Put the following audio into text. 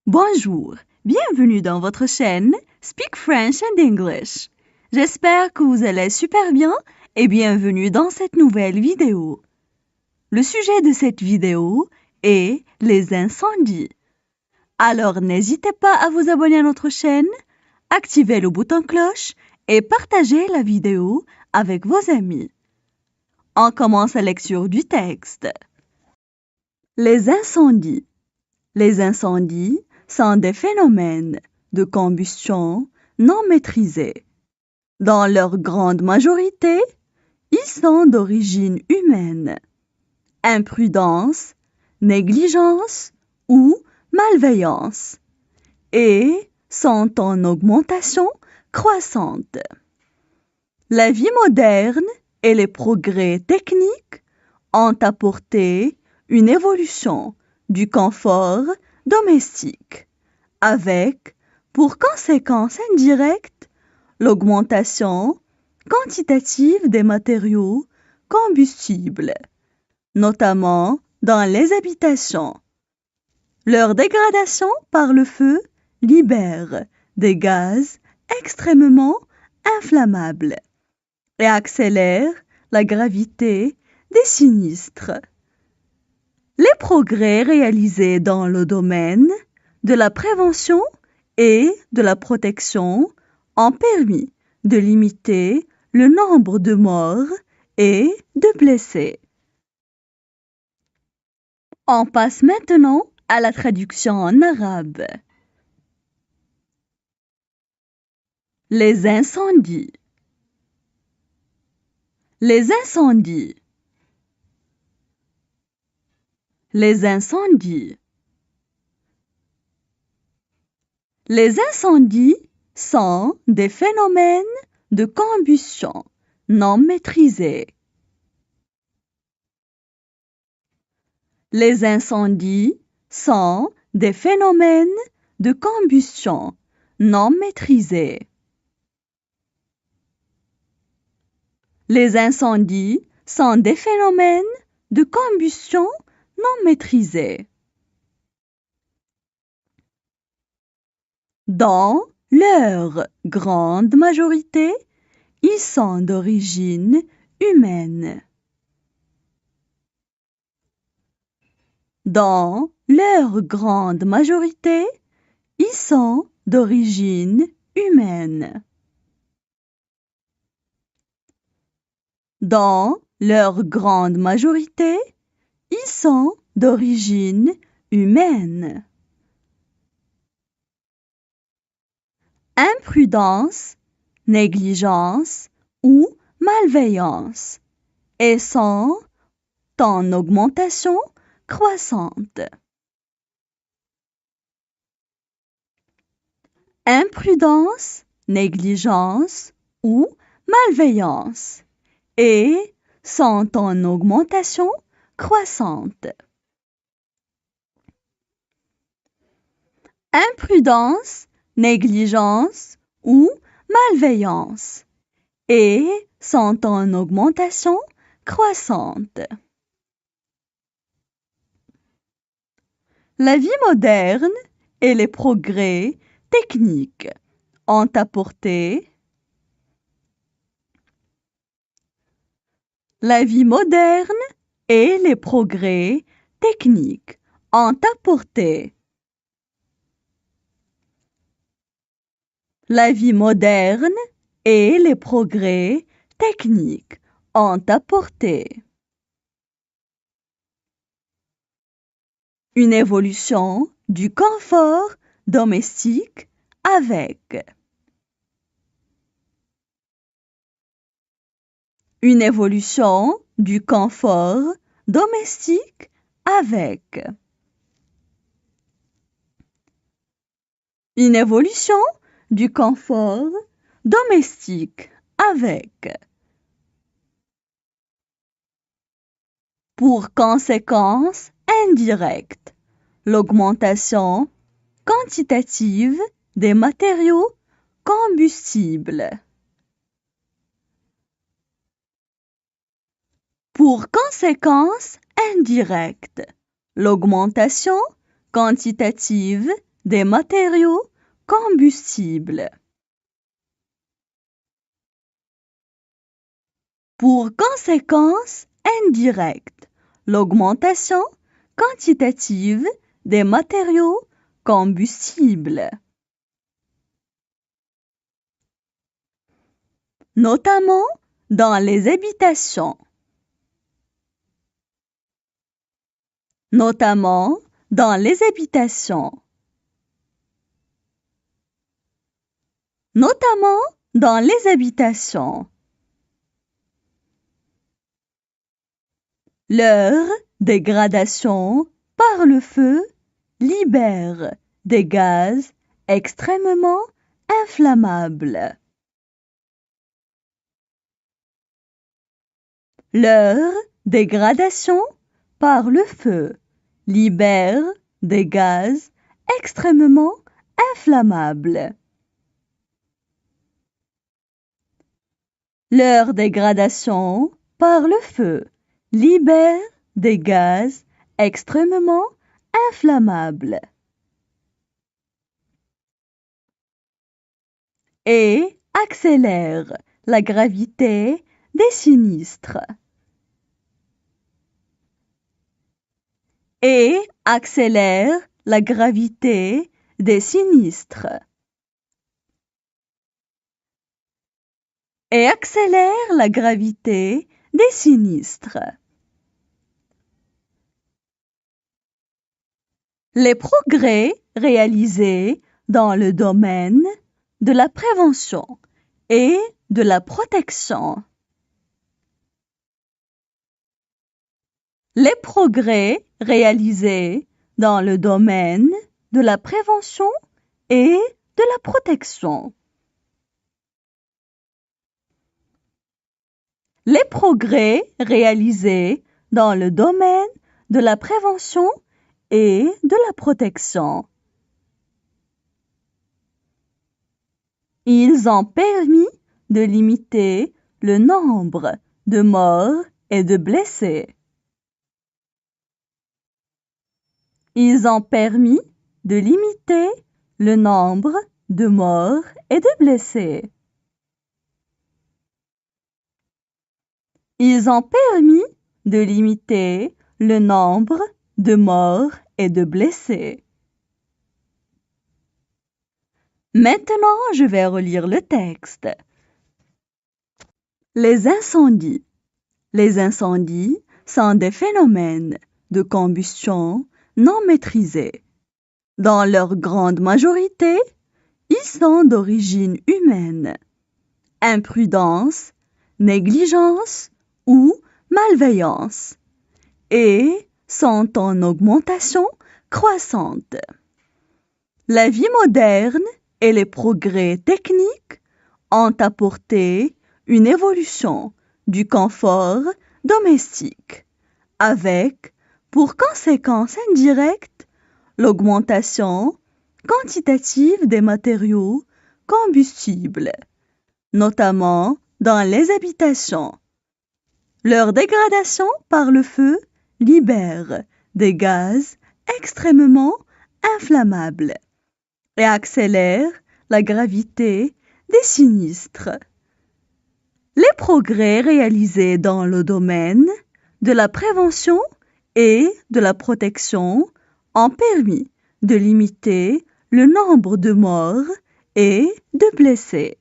Bonjour, bienvenue dans votre chaîne Speak French and English. J'espère que vous allez super bien et bienvenue dans cette nouvelle vidéo. Le sujet de cette vidéo est les incendies. Alors n'hésitez pas à vous abonner à notre chaîne, activez le bouton cloche et partagez la vidéo avec vos amis. On commence la lecture du texte. Les incendies. Les incendies sont des phénomènes de combustion non maîtrisés. Dans leur grande majorité, ils sont d'origine humaine. Imprudence, négligence ou malveillance et sont en augmentation croissante. La vie moderne et les progrès techniques ont apporté une évolution du confort domestique, avec, pour conséquence indirecte, l'augmentation quantitative des matériaux combustibles, notamment dans les habitations. Leur dégradation par le feu libère des gaz extrêmement inflammables et accélère la gravité des sinistres. Les progrès réalisés dans le domaine de la prévention et de la protection ont permis de limiter le nombre de morts et de blessés. On passe maintenant à la traduction en arabe. Les incendies. Les incendies. Les incendies. Les incendies sont des phénomènes de combustion non maîtrisés. Les incendies sont des phénomènes de combustion non maîtrisés. Les incendies sont des phénomènes de combustion non maîtrisés. Dans leur grande majorité, ils sont d'origine humaine. Dans leur grande majorité, ils sont d'origine humaine. Dans leur grande majorité, ils sont d'origine humaine. Imprudence, négligence ou malveillance et sont en augmentation croissante. Imprudence, négligence ou malveillance et sont en augmentation croissante. Imprudence, négligence ou malveillance et sont en augmentation croissante. La vie moderne et les progrès techniques ont apporté. La vie moderne et les progrès techniques ont apporté. La vie moderne et les progrès techniques ont apporté une évolution du confort domestique avec une évolution du confort domestique avec une évolution du confort domestique avec pour conséquence indirecte l'augmentation quantitative des matériaux combustibles. Pour conséquence indirecte l'augmentation quantitative des matériaux combustibles. Pour conséquence indirecte, l'augmentation quantitative des matériaux combustibles. Notamment dans les habitations. Notamment dans les habitations. Notamment dans les habitations. Leur dégradation par le feu libère des gaz extrêmement inflammables. Leur dégradation par le feu libère des gaz extrêmement inflammables. Leur dégradation par le feu libère des gaz extrêmement inflammables. Et accélère la gravité des sinistres. Et accélère la gravité des sinistres. Et accélère la gravité des sinistres. Les progrès réalisés dans le domaine de la prévention et de la protection. Les progrès réalisés dans le domaine de la prévention et de la protection. Les progrès réalisés dans le domaine de la prévention et de la protection. Ils ont permis de limiter le nombre de morts et de blessés. Ils ont permis de limiter le nombre de morts et de blessés. Ils ont permis de limiter le nombre de morts et de blessés. Maintenant, je vais relire le texte. Les incendies. Les incendies sont des phénomènes de combustion non maîtrisés. Dans leur grande majorité, ils sont d'origine humaine. Imprudence, négligence ou malveillance. Et sont en augmentation croissante. La vie moderne et les progrès techniques ont apporté une évolution du confort domestique, avec, pour conséquence indirecte, l'augmentation quantitative des matériaux combustibles, notamment dans les habitations. Leur dégradation par le feu libère des gaz extrêmement inflammables et accélère la gravité des sinistres. Les progrès réalisés dans le domaine de la prévention et de la protection ont permis de limiter le nombre de morts et de blessés.